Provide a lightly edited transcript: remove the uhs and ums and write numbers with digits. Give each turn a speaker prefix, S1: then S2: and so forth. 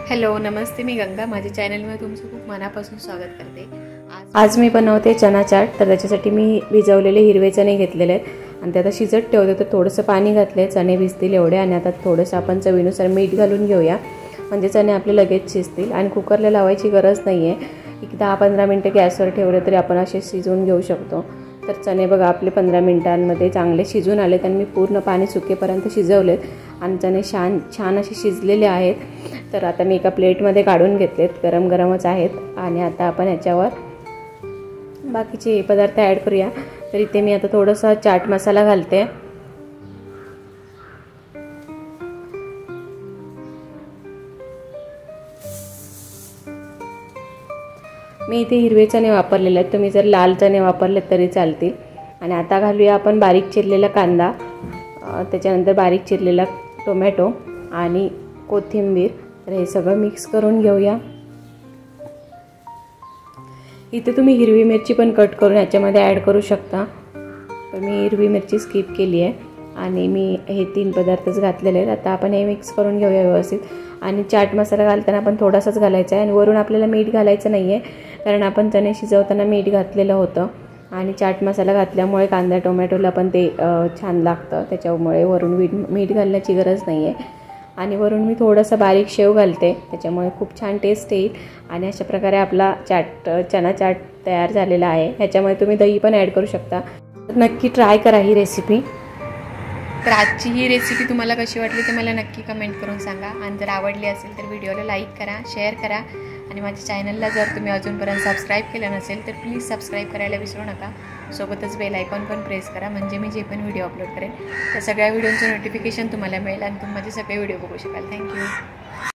S1: Hello नमस्ते, मी गंगा. माझ्या चॅनलमध्ये तुमचं खूप मनापासून स्वागत करते. आज मी बनवते चना चाट. तर त्याच्यासाठी मी भिजवलेले हिरवे चणे घेतलेले आहेत आणि ते आता शिजत ठेवते. तर थोडंसं पाणी घातले, चणे भिजतील एवढे. आणि आता थोडंसं आपण चवीनुसार मीठ घालून घेऊया, म्हणजे चणे आपले लगेच शिजतील. आणि कुकरला लावायची गरज नाही आहे. एक 10-15 मिनटं गॅसवर ठेवले तरी आपण असे शिजवून घेऊ शकतो. तर चणे बघा आपले 15 मिनटांमध्ये चांगले शिजून आलेत आणि मी पूर्ण पाणी सुकेपर्यंत शिजवलेत आणि चणे छान असे शिजलेले आहेत. तर आता मी एका प्लेटमध्ये काढून घेतलेत, गरम गरमच आहेत. आणि आता आपण ह्याच्यावर बाकीचे पदार्थ ॲड करूया. तर इथे मी आता थोडासा चाट मसाला घालते. मी इथे हिरवे चणे वापरलेले आहेत, तुम्ही जर लाल चणे वापरले तरी चालतील. आणि आता घालूया आपण बारीक चिरलेला कांदा, त्याच्यानंतर बारीक चिरलेला टोमॅटो आणि कोथिंबीर. तर हे सगळं मिक्स करून घेऊया. इथे तुम्ही हिरवी मिरची पण कट करून ह्याच्यामध्ये ॲड करू शकता, पण मी हिरवी मिरची स्किप केली आहे. आणि मी हे 3 पदार्थच घातलेले आहेत. आता आपण हे मिक्स करून घेऊया व्यवस्थित. आणि चाट मसाला घालताना आपण थोडासाच घालायचा आहे आणि वरून आपल्याला मीठ घालायचं नाही आहे, कारण आपण चणे शिजवताना मीठ घातलेलं होतं. आणि चाट मसाला घातल्यामुळे कांदा टोमॅटोला पण ते छान लागतं, त्याच्यामुळे वरून मीठ घालण्याची गरज नाही आहे. आणि वरून मी थोडंसं बारीक शेव घालते, त्याच्यामुळे खूप छान टेस्ट येईल. आणि अशा प्रकारे आपला चना चाट तयार झालेला आहे. ह्याच्यामध्ये तुम्ही दही पण ॲड करू शकता. तर नक्की ट्राय करा ही रेसिपी. तर आजची ही रेसिपी तुम्हाला कशी वाटली ते मला नक्की कमेंट करून सांगा. आणि जर आवडली असेल तर व्हिडिओला लाईक करा, शेअर करा. आणि माझ्या चॅनलला जर तुम्ही अजूनपर्यंत सबस्क्राईब केलं नसेल तर प्लीज सबस्क्राईब करायला विसरू नका. सोबतच बेल आयकॉन पण प्रेस करा, म्हणजे मी जे पण व्हिडिओ अपलोड करेन त्या सगळ्या व्हिडिओचं नोटिफिकेशन तुम्हाला मिळेल आणि तुम्ही माझे सगळे व्हिडिओ बघू शकाल. थँक्यू.